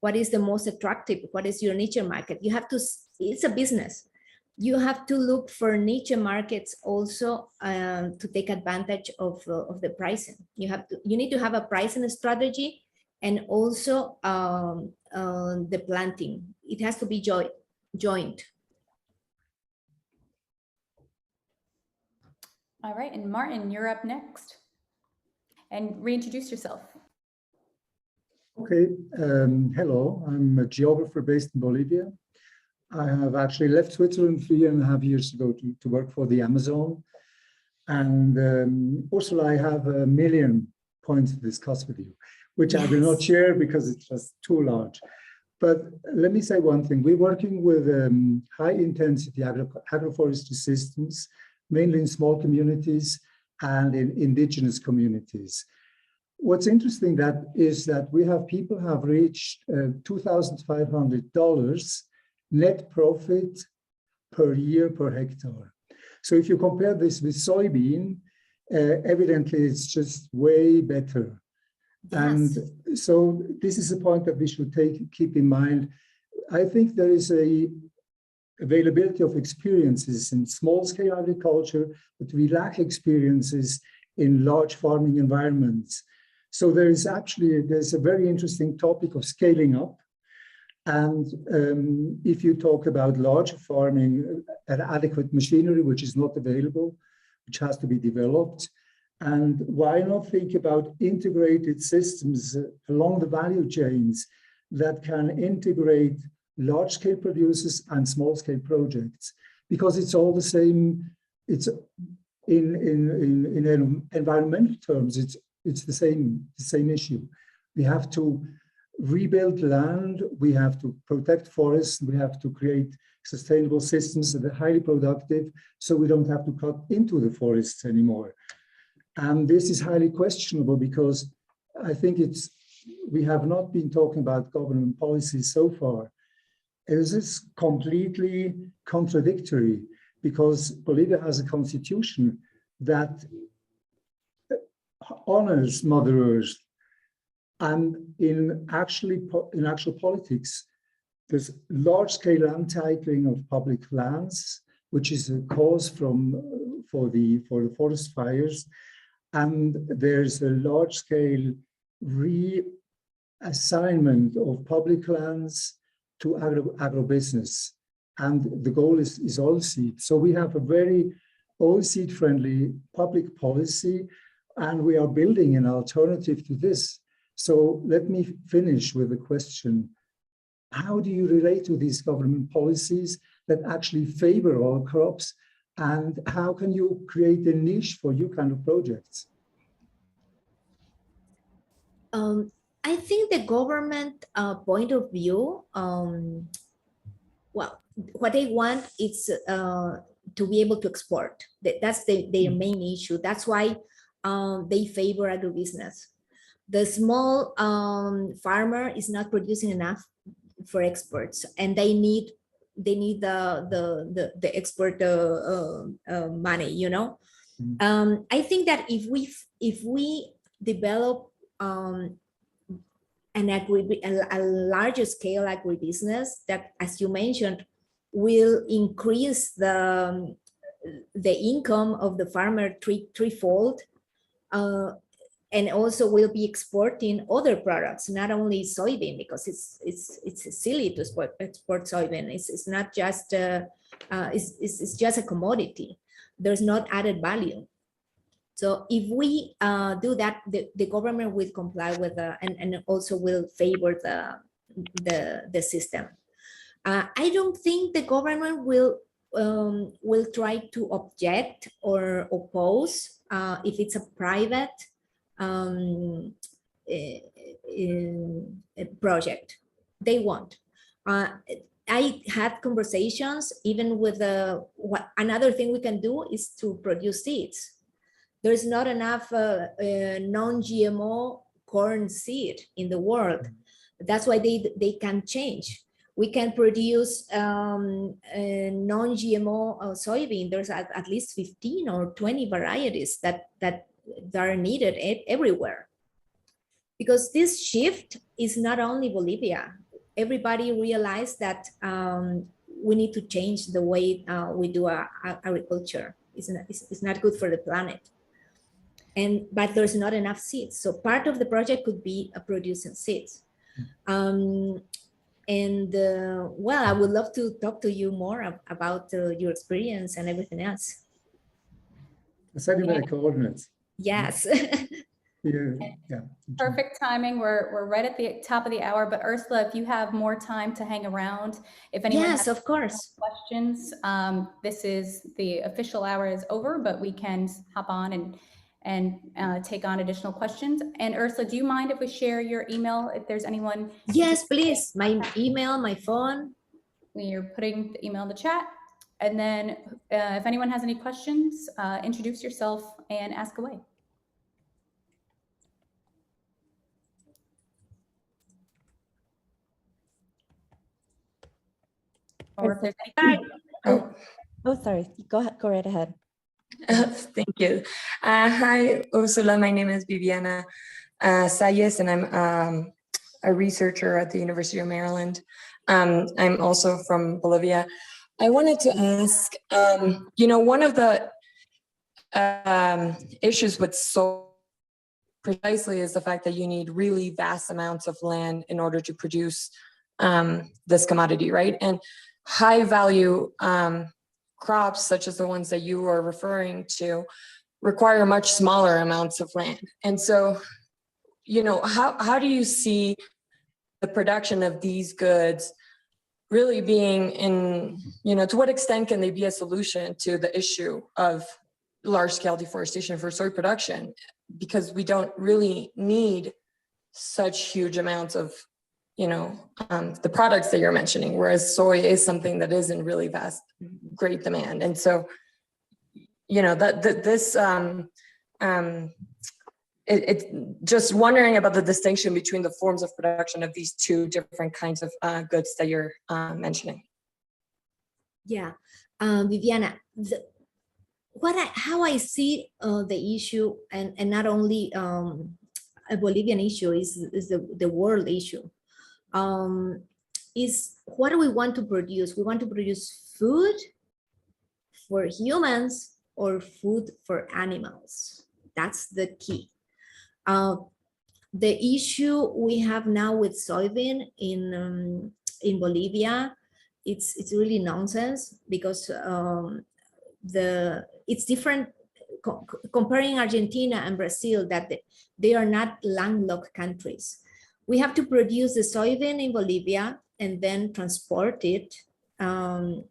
What is the most attractive? What is your niche market? You have to. It's a business. You have to look for niche markets also to take advantage of the pricing. You need to have a pricing strategy, and also the planting. It has to be joint. All right, and Martin, you're up next. And reintroduce yourself. Okay, hello, I'm a geographer based in Bolivia. I have actually left Switzerland 3.5 years ago to work for the Amazon. And Ursula, I have 1 million points to discuss with you, which I will not share because it's just too large. But let me say one thing. We're working with high-intensity agroforestry systems, mainly in small communities and in indigenous communities. What's interesting is that we have people who have reached $2,500 net profit per year per hectare. So if you compare this with soybean, evidently it's just way better. Yes. And so this is a point that we should keep in mind. I think there is a availability of experiences in small-scale agriculture, but we lack experiences in large farming environments. So there's a very interesting topic of scaling up. And if you talk about large farming, adequate machinery, which is not available, which has to be developed. And why not think about integrated systems along the value chains that can integrate large-scale producers and small-scale projects? Because it's all the same. It's in environmental terms, it's the same issue. We have to rebuild land, we have to protect forests, we have to create sustainable systems that are highly productive so we don't have to cut into the forests anymore. And this is highly questionable because I think we have not been talking about government policies so far. This is completely contradictory because Bolivia has a constitution that honors Mother Earth. And in actual politics, there's large-scale untitling of public lands, which is a cause for the forest fires. And there's a large-scale reassignment of public lands to agribusiness. And the goal is oilseed. So we have a very oilseed-friendly public policy, and we are building an alternative to this. So let me finish with a question. How do you relate to these government policies that actually favor oil crops? And how can you create a niche for you kind of projects? I think the government point of view, well, what they want is to be able to export. That's their main issue. That's why they favor agribusiness. The small farmer is not producing enough for exports, and they need the export money. You know, I think that if we develop a larger scale agribusiness that, as you mentioned, will increase the income of the farmer threefold. And also will be exporting other products, not only soybean, because it's silly to export soybean. It's not just it's just a commodity. There's not added value. So if we do that, the government will comply with and also will favor the system. I don't think the government will try to object or oppose if it's a private project. They won't. I had conversations even with another thing we can do is to produce seeds. There's not enough non-GMO corn seed in the world. That's why they can change. We can produce non-GMO soybean. There's at least 15 or 20 varieties that are needed everywhere. Because this shift is not only Bolivia. Everybody realized that we need to change the way we do agriculture. It's not good for the planet. But there's not enough seeds. So part of the project could be producing seeds. Well, I would love to talk to you more about your experience and everything else. Send me the coordinates. Yes. Yeah. Perfect timing. We're right at the top of the hour, but Ursula, if you have more time to hang around, if anyone Yes, has of course. questions, this is the official hour is over, but we can hop on and take on additional questions. And Ursula, do you mind if we share your email if there's anyone? Yes, please. My email, my phone. We're putting the email in the chat. And then if anyone has any questions, introduce yourself and ask away. Or if there's any. Oh, sorry. Go ahead. Go right ahead. Thank you. Hi, Ursula. My name is Viviana Salles, and I'm a researcher at the University of Maryland. I'm also from Bolivia. I wanted to ask, one of the issues with soy precisely is the fact that you need really vast amounts of land in order to produce this commodity, right? And high value crops, such as the ones that you are referring to, require much smaller amounts of land. And so, how do you see the production of these goods really being to what extent can they be a solution to the issue of large-scale deforestation for soy production? Because we don't really need such huge amounts of the products that you're mentioning, whereas soy is something that is in really great demand. And so, it's just wondering about the distinction between the forms of production of these two different kinds of goods that you're mentioning. Yeah, Viviana, how I see the issue, and not only a Bolivian issue, is the world issue. Is what do we want to produce? We want to produce food for humans or food for animals. That's the key. The issue we have now with soybean in Bolivia, it's really nonsense, because it's different comparing Argentina and Brazil, that they are not landlocked countries. We have to produce the soybean in Bolivia and then transport it to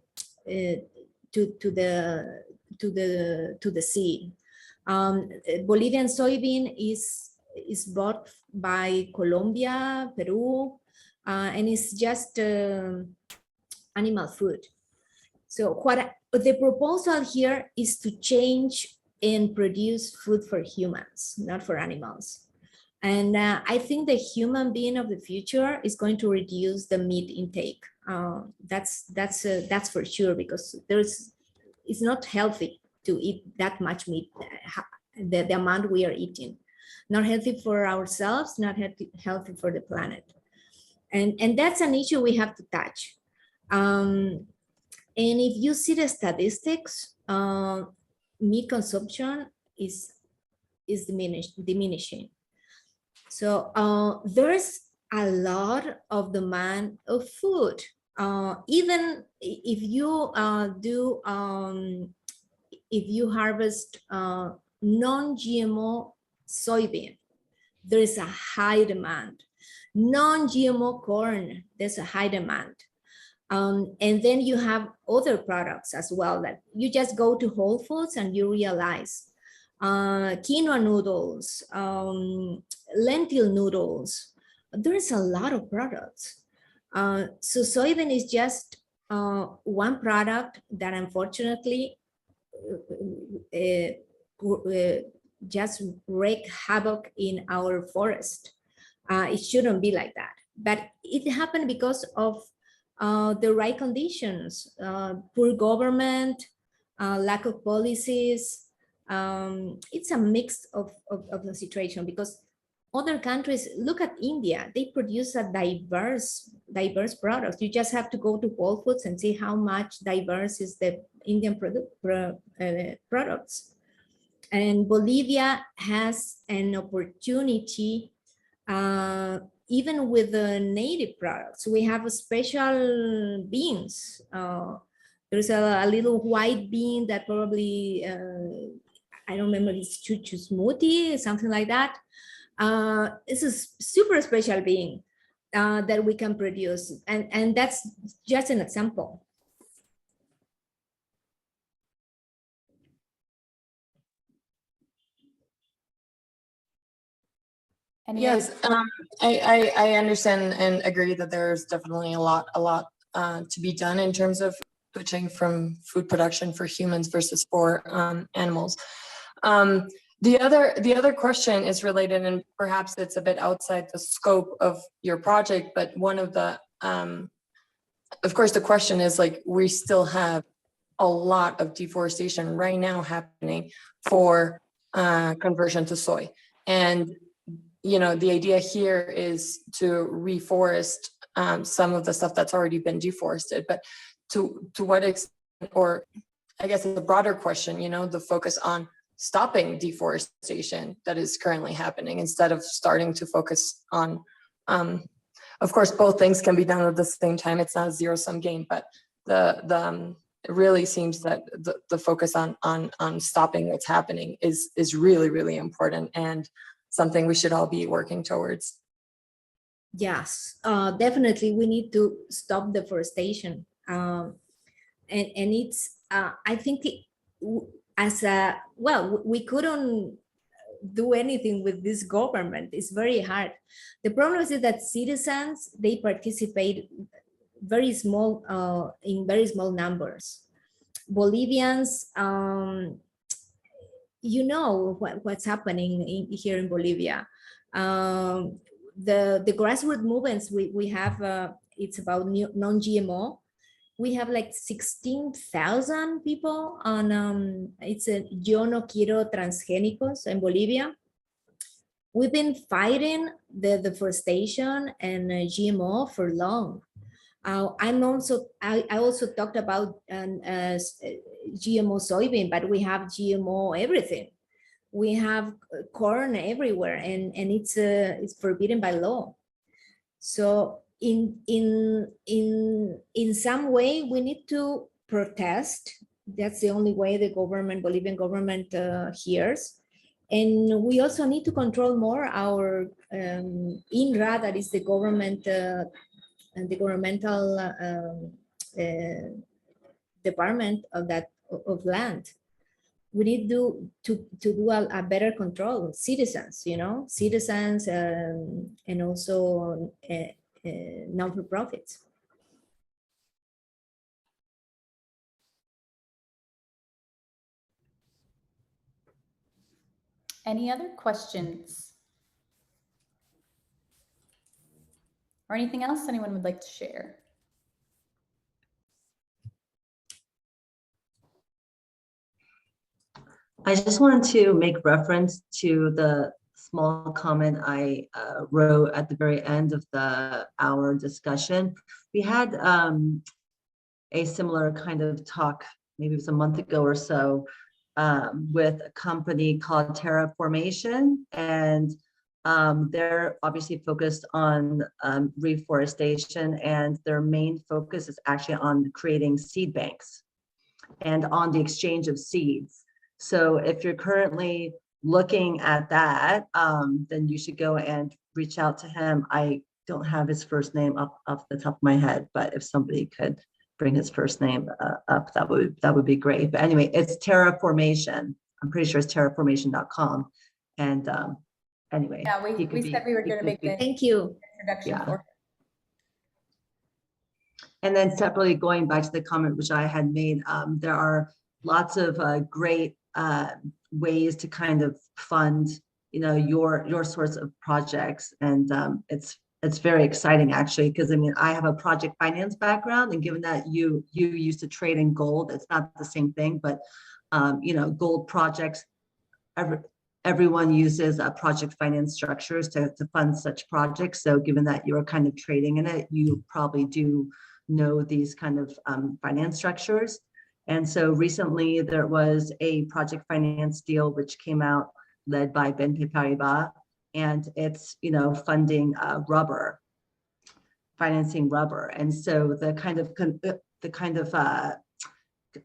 the sea. Bolivian soybean is bought by Colombia, Peru, and it's just animal food. So what the proposal here is to change and produce food for humans, not for animals. And I think the human being of the future is going to reduce the meat intake. That's for sure, because it's not healthy to eat that much meat, the amount we are eating. Not healthy for ourselves, not healthy for the planet. And that's an issue we have to touch. And if you see the statistics, meat consumption is diminishing. So there's a lot of demand of food. Even if you if you harvest non-GMO soybean, there is a high demand. Non-GMO corn, there's a high demand. And then you have other products as well that you just go to Whole Foods and you realize quinoa noodles, lentil noodles, there's a lot of products. So soybean is just one product that unfortunately just wreak havoc in our forest. It shouldn't be like that, but it happened because of the right conditions, poor government, lack of policies. It's a mix of the situation, because other countries, look at India, they produce a diverse products. You just have to go to Whole Foods and see how much diverse is the Indian products. And Bolivia has an opportunity, even with the native products. We have special beans. There's a little white bean that probably, I don't remember, it's chuchu smoothie, something like that. It's a super special being that we can produce. And that's just an example. Yes, I understand and agree that there's definitely a lot to be done in terms of switching from food production for humans versus for animals. The other question is related, and perhaps it's a bit outside the scope of your project, but one of the, of course, the question is like, we still have a lot of deforestation right now happening for conversion to soy. And you know, the idea here is to reforest some of the stuff that's already been deforested, but to what extent, or I guess it's a broader question, you know, the focus on stopping deforestation that is currently happening instead of starting to focus on, of course, both things can be done at the same time. It's not a zero-sum game, but it really seems that the focus on stopping what's happening is really, really important, and something we should all be working towards. Yes, definitely we need to stop deforestation. And it's, I think as a, well, we couldn't do anything with this government. It's very hard. The problem is that citizens, they participate very small, in very small numbers. Bolivians, you know what's happening here in Bolivia. The grassroots movements we have, it's about non-GMO. We have like 16,000 people on, it's a Yo no quiero transgénicos in Bolivia. We've been fighting the deforestation and GMO for long. I also talked about GMO soybean, but we have GMO everything. We have corn everywhere, and it's forbidden by law. So in some way, we need to protest. That's the only way the government, Bolivian government, hears. And we also need to control more our INRA, that is the government, and the governmental department of land. We need to do a better control of citizens, you know, citizens, and also non-for-profits. Any other questions? Or anything else anyone would like to share? I just wanted to make reference to the small comment I wrote at the very end of our discussion. We had a similar kind of talk, maybe it was a month ago or so, with a company called Terraformation, and they're obviously focused on reforestation, and their main focus is actually on creating seed banks and on the exchange of seeds. So if you're currently looking at that, then you should go and reach out to him. I don't have his first name up off the top of my head, but if somebody could bring his first name up, that would be great. But anyway, it's Terraformation. I'm pretty sure it's terraformation.com. And anyway, Yeah, we said we were going to make the Thank you. introduction for him. And then separately, going back to the comment which I had made, there are lots of great ways to kind of fund, you know, your sorts of projects, and it's very exciting actually, because I mean, I have a project finance background, and given that you used to trade in gold, it's not the same thing, but you know, gold projects, everyone uses project finance structures to fund such projects. So given that you're kind of trading in it, you probably do know these kind of finance structures. And so recently there was a project finance deal which came out led by BNP Paribas, and it's, you know, funding rubber, financing rubber. And so the kind of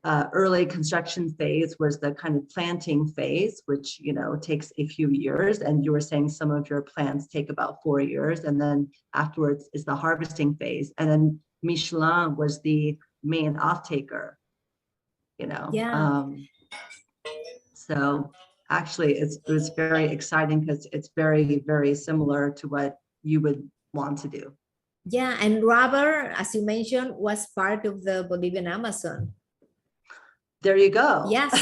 early construction phase was the kind of planting phase, which, you know, takes a few years. And you were saying some of your plants take about 4 years. And then afterwards is the harvesting phase. And then Michelin was the main off-taker, you know. Yeah. So actually it was very exciting because it's very, very similar to what you would want to do. Yeah, and rubber, as you mentioned, was part of the Bolivian Amazon. There you go. Yes.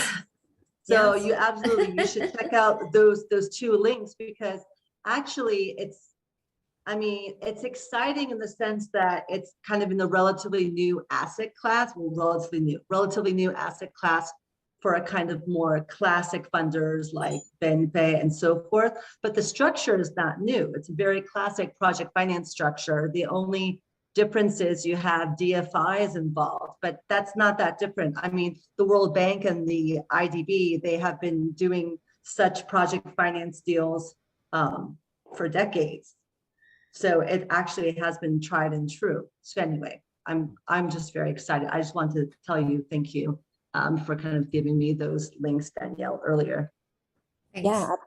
So Yes. you absolutely, you should check out those two links, because actually I mean, it's exciting in the sense that it's kind of in the relatively new asset class, well, relatively new asset class for a kind of more classic funders like BNP and so forth. But the structure is not new. It's a very classic project finance structure. The only difference is you have DFIs involved, but that's not that different. I mean, the World Bank and the IDB, they have been doing such project finance deals for decades. So it actually has been tried and true. So anyway, I'm just very excited. I just want to tell you thank you for kind of giving me those links, Danielle, earlier. Thanks. Yeah,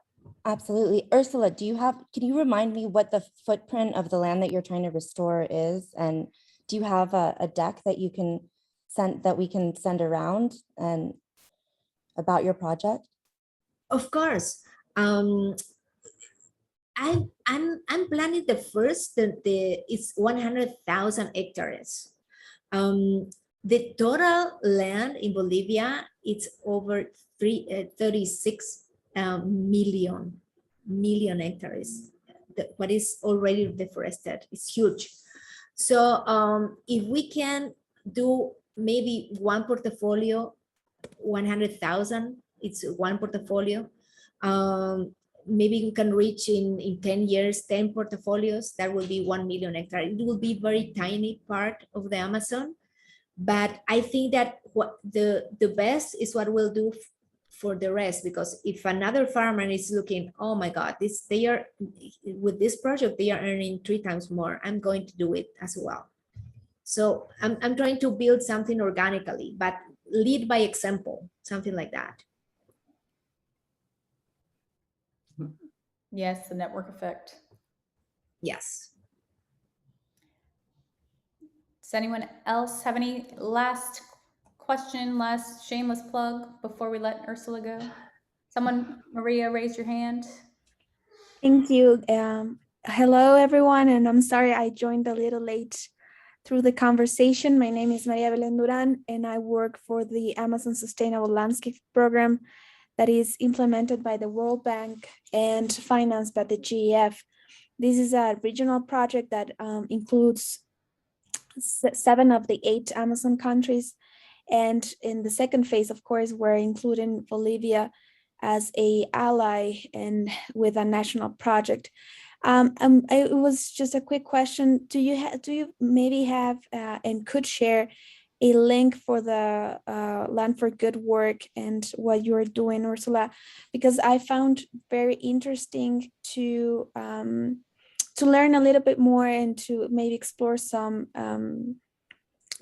absolutely. Ursula, can you remind me what the footprint of the land that you're trying to restore is? And do you have a deck that you can we can send around and about your project? Of course. I'm planning the first, it's 100,000 hectares. The total land in Bolivia, it's over 36 million hectares. What is already deforested, it's huge. So if we can do maybe one portfolio, 100,000, it's one portfolio. Maybe we can reach in 10 years, 10 portfolios, that will be 1 million hectares. It will be very tiny part of the Amazon, but I think that what the best is what we'll do for the rest, because if another farmer is looking, oh my God, they are with this project, they are earning 3 times more, I'm going to do it as well. So I'm trying to build something organically, but lead by example, something like that. Yes, the network effect. Yes. Does anyone else have any last question, last shameless plug before we let Ursula go? Someone, Maria, raise your hand. Thank you. Hello, everyone, and I'm sorry I joined a little late through the conversation. My name is Maria Belén Duran, and I work for the Amazon Sustainable Landscape Program that is implemented by the World Bank and financed by the GEF. This is a regional project that includes 7 of the 8 Amazon countries. And in the second phase, of course, we're including Bolivia as an ally and with a national project. It was just a quick question. Do you maybe have and could share a link for the Land for Good work and what you're doing, Ursula? Because I found very interesting to learn a little bit more and to maybe explore some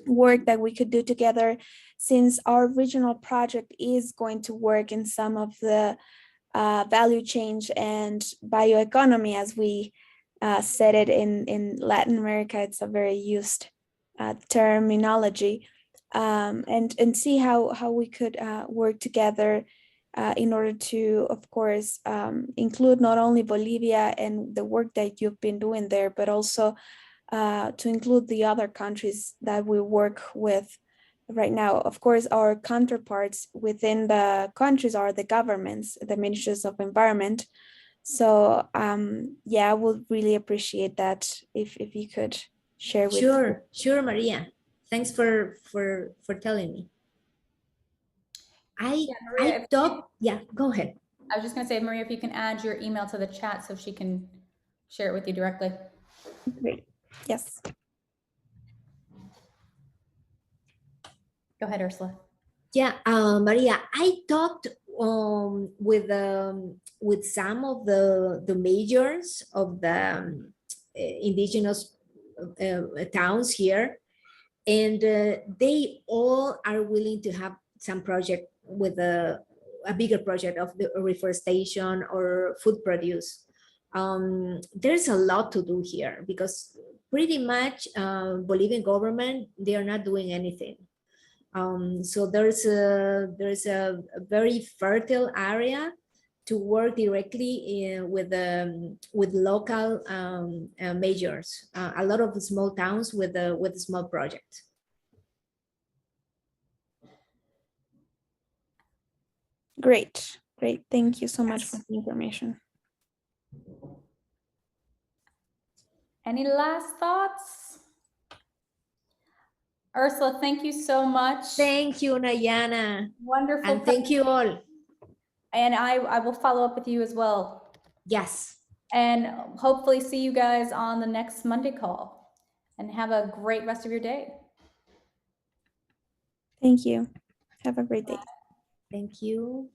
work that we could do together, since our regional project is going to work in some of the value change and bioeconomy, as we said it in Latin America. It's a very used terminology, and see how we could work together in order to, of course, include not only Bolivia and the work that you've been doing there, but also to include the other countries that we work with right now. Of course, our counterparts within the countries are the governments, the ministries of environment. So yeah, I would really appreciate that if you could share with. Sure, Maria. Thanks for telling me. Yeah, go ahead. I was just going to say, Maria, if you can add your email to the chat so she can share it with you directly. Great. Yes. Go ahead, Ursula. Yeah, Maria, I talked with some of the majors of the indigenous towns here, And they all are willing to have some project with a bigger project of the reforestation or food produce. There's a lot to do here because pretty much Bolivian government, they are not doing anything. So there's a very fertile area to work directly with local majors, a lot of small towns with a small project. Great, great. Thank you so much for the information. Any last thoughts? Ursula, thank you so much. Thank you, Nayana. Wonderful. And thank you all. And I will follow up with you as well. Yes. And hopefully see you guys on the next Monday call. And have a great rest of your day. Thank you. Have a great day. Thank you.